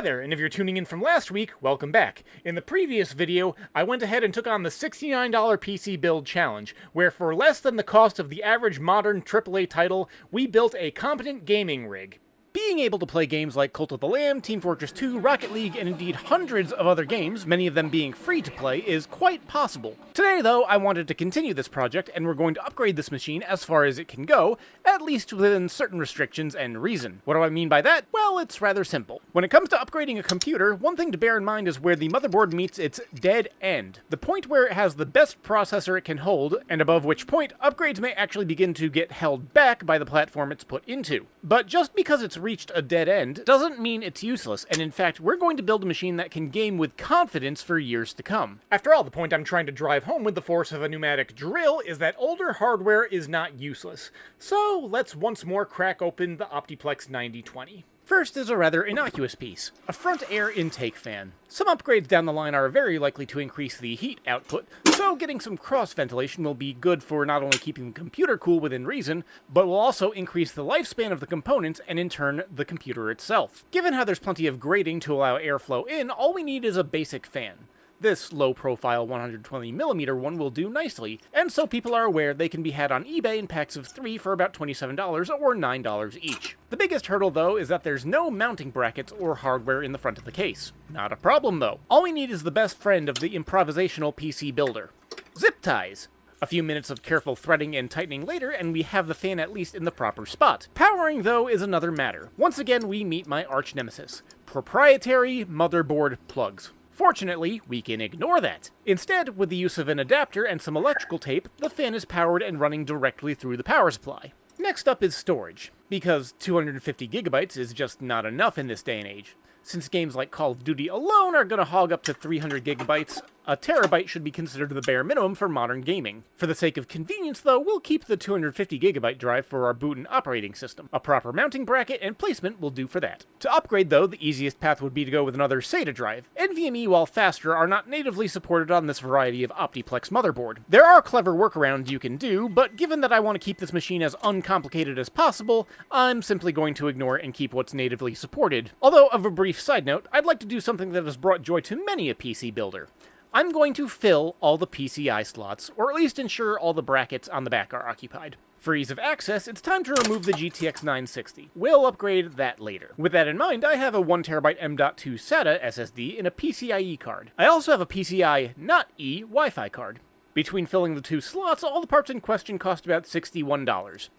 there, and if you're tuning in from last week, welcome back. In the previous video, I went ahead and took on the $69 PC build challenge, where for less than the cost of the average modern AAA title, we built a competent gaming rig. Being able to play games like Cult of the Lamb, Team Fortress 2, Rocket League, and indeed hundreds of other games, many of them being free to play, is quite possible. Today, though, I wanted to continue this project, and we're going to upgrade this machine as far as it can go, at least within certain restrictions and reason. What do I mean by that? Well, it's rather simple. When it comes to upgrading a computer, one thing to bear in mind is where the motherboard meets its dead end, the point where it has the best processor it can hold, and above which point, upgrades may actually begin to get held back by the platform it's put into. But just because it's reached a dead end doesn't mean it's useless, and in fact, we're going to build a machine that can game with confidence for years to come. After all, the point I'm trying to drive home with the force of a pneumatic drill is that older hardware is not useless. So let's once more crack open the Optiplex 9020. First is a rather innocuous piece, a front air intake fan. Some upgrades down the line are very likely to increase the heat output, so getting some cross ventilation will be good for not only keeping the computer cool within reason, but will also increase the lifespan of the components and in turn the computer itself. Given how there's plenty of grating to allow airflow in, all we need is a basic fan. This low-profile 120mm one will do nicely, and so people are aware they can be had on eBay in packs of 3 for about $27 or $9 each. The biggest hurdle, though, is that there's no mounting brackets or hardware in the front of the case. Not a problem, though. All we need is the best friend of the improvisational PC builder: zip ties. A few minutes of careful threading and tightening later, and we have the fan at least in the proper spot. Powering, though, is another matter. Once again, we meet my arch nemesis: proprietary motherboard plugs. Fortunately, we can ignore that. Instead, with the use of an adapter and some electrical tape, the fan is powered and running directly through the power supply. Next up is storage, because 250 gigabytes is just not enough in this day and age. Since games like Call of Duty alone are going to hog up to 300 gigabytes, a terabyte should be considered the bare minimum for modern gaming. For the sake of convenience, though, we'll keep the 250 gigabyte drive for our boot and operating system. A proper mounting bracket and placement will do for that. To upgrade, though, the easiest path would be to go with another SATA drive. NVMe, while faster, are not natively supported on this variety of Optiplex motherboard. There are clever workarounds you can do, but given that I want to keep this machine as uncomplicated as possible, I'm simply going to ignore it and keep what's natively supported. Although, of a brief side note, I'd like to do something that has brought joy to many a PC builder. I'm going to fill all the PCI slots, or at least ensure all the brackets on the back are occupied. For ease of access, it's time to remove the GTX 960. We'll upgrade that later. With that in mind, I have a 1TB M.2 SATA SSD and a PCIe card. I also have a PCI, not E, Wi-Fi card. Between filling the two slots, all the parts in question cost about $61.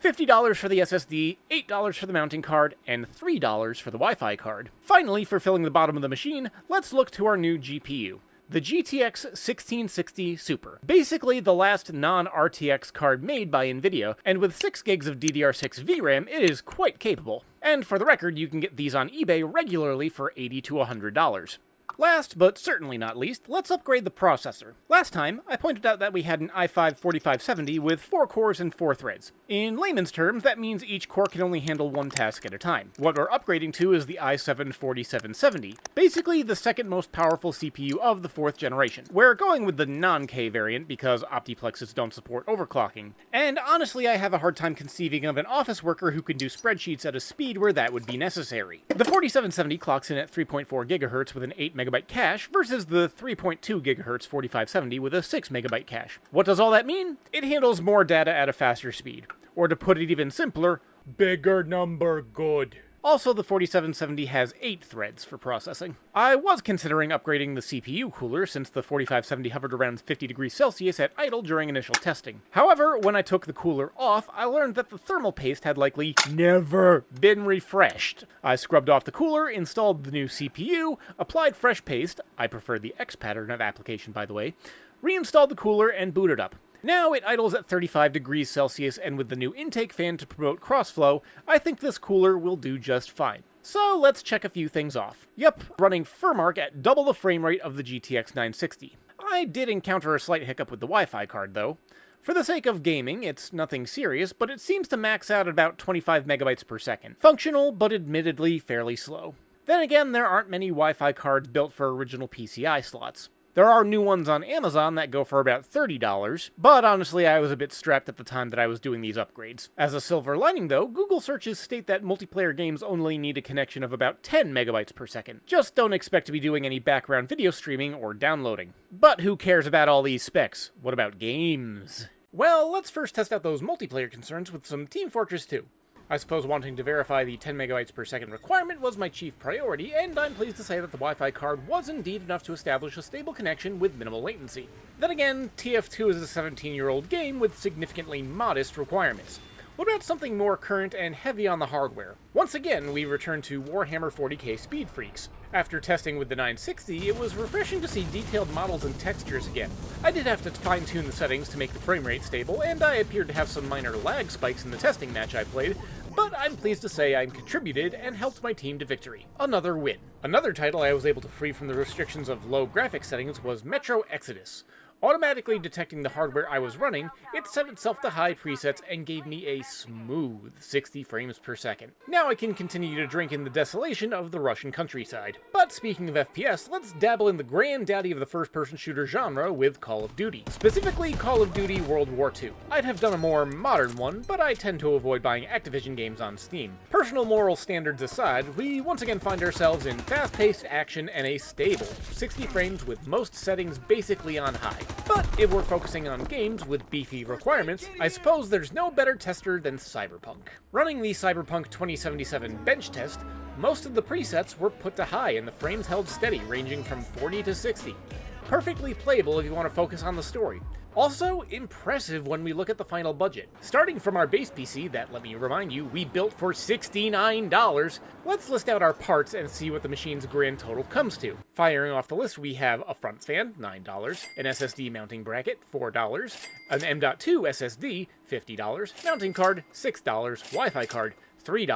$50 for the SSD, $8 for the mounting card, and $3 for the Wi-Fi card. Finally, for filling the bottom of the machine, let's look to our new GPU. The GTX 1660 Super. Basically the last non-RTX card made by NVIDIA, and with 6 gigs of DDR6 VRAM, it is quite capable. And for the record, you can get these on eBay regularly for $80 to $100. Last, but certainly not least, let's upgrade the processor. Last time, I pointed out that we had an i5-4570 with 4 cores and 4 threads. In layman's terms, that means each core can only handle one task at a time. What we're upgrading to is the i7-4770, basically the second most powerful CPU of the 4th generation. We're going with the non-K variant because Optiplexes don't support overclocking, and honestly I have a hard time conceiving of an office worker who can do spreadsheets at a speed where that would be necessary. The 4770 clocks in at 3.4 GHz with an 8 MB cache versus the 3.2 GHz 4570 with a 6 MB cache. What does all that mean? It handles more data at a faster speed. Or to put it even simpler, bigger number good. Also, the 4770 has 8 threads for processing. I was considering upgrading the CPU cooler since the 4570 hovered around 50 degrees Celsius at idle during initial testing. However, when I took the cooler off, I learned that the thermal paste had likely never been refreshed. I scrubbed off the cooler, installed the new CPU, applied fresh paste, I prefer the X pattern of application by the way, reinstalled the cooler and booted up. Now it idles at 35 degrees Celsius, and with the new intake fan to promote crossflow, I think this cooler will do just fine. So let's check a few things off. Yep, running Furmark at double the frame rate of the GTX 960. I did encounter a slight hiccup with the Wi-Fi card though. For the sake of gaming, it's nothing serious, but it seems to max out at about 25 megabytes per second. Functional, but admittedly fairly slow. Then again, there aren't many Wi-Fi cards built for original PCI slots. There are new ones on Amazon that go for about $30, but honestly I was a bit strapped at the time that I was doing these upgrades. As a silver lining though, Google searches state that multiplayer games only need a connection of about 10 megabytes per second. Just don't expect to be doing any background video streaming or downloading. But who cares about all these specs? What about games? Well, let's first test out those multiplayer concerns with some Team Fortress 2. I suppose wanting to verify the 10 megabytes per second requirement was my chief priority, and I'm pleased to say that the Wi-Fi card was indeed enough to establish a stable connection with minimal latency. Then again, TF2 is a 17-year-old game with significantly modest requirements. What about something more current and heavy on the hardware? Once again, we return to Warhammer 40k Speed Freaks. After testing with the 960, it was refreshing to see detailed models and textures again. I did have to fine-tune the settings to make the frame rate stable, and I appeared to have some minor lag spikes in the testing match I played, but I'm pleased to say I contributed and helped my team to victory. Another win. Another title I was able to free from the restrictions of low graphic settings was Metro Exodus. Automatically detecting the hardware I was running, it set itself to high presets and gave me a smooth 60 frames per second. Now I can continue to drink in the desolation of the Russian countryside. But speaking of FPS, let's dabble in the granddaddy of the first-person shooter genre with Call of Duty. Specifically, Call of Duty World War II. I'd have done a more modern one, but I tend to avoid buying Activision games on Steam. Personal moral standards aside, we once again find ourselves in fast-paced action and a stable 60 frames with most settings basically on high. But if we're focusing on games with beefy requirements, I suppose there's no better tester than Cyberpunk. Running the Cyberpunk 2077 bench test, most of the presets were put to high and the frames held steady, ranging from 40 to 60. Perfectly playable if you want to focus on the story. Also, impressive when we look at the final budget. Starting from our base PC that, let me remind you, we built for $69, let's list out our parts and see what the machine's grand total comes to. Firing off the list, we have a front fan, $9, an SSD mounting bracket, $4, an M.2 SSD, $50, mounting card, $6, Wi-Fi card, $3,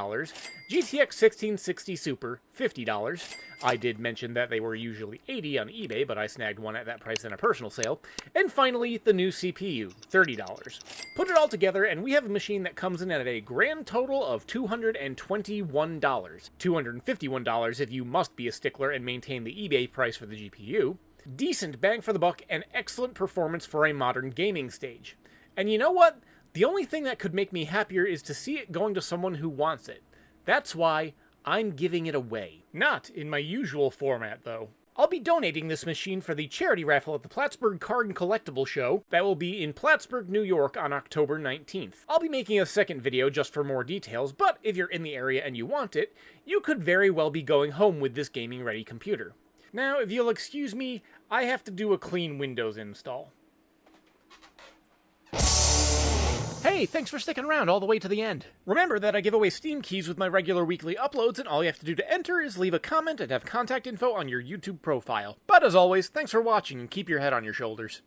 GTX 1660 Super, $50. I did mention that they were usually $80 on eBay, but I snagged one at that price in a personal sale. And finally, the new CPU, $30. Put it all together, and we have a machine that comes in at a grand total of $221. $251 if you must be a stickler and maintain the eBay price for the GPU. Decent bang for the buck and excellent performance for a modern gaming stage. And you know what? The only thing that could make me happier is to see it going to someone who wants it. That's why I'm giving it away. Not in my usual format, though. I'll be donating this machine for the charity raffle at the Plattsburgh Card and Collectible Show that will be in Plattsburgh, New York on October 19th. I'll be making a second video just for more details, but if you're in the area and you want it, you could very well be going home with this gaming-ready computer. Now, if you'll excuse me, I have to do a clean Windows install. Hey, thanks for sticking around all the way to the end. Remember that I give away Steam keys with my regular weekly uploads, and all you have to do to enter is leave a comment and have contact info on your YouTube profile. But as always, thanks for watching and keep your head on your shoulders.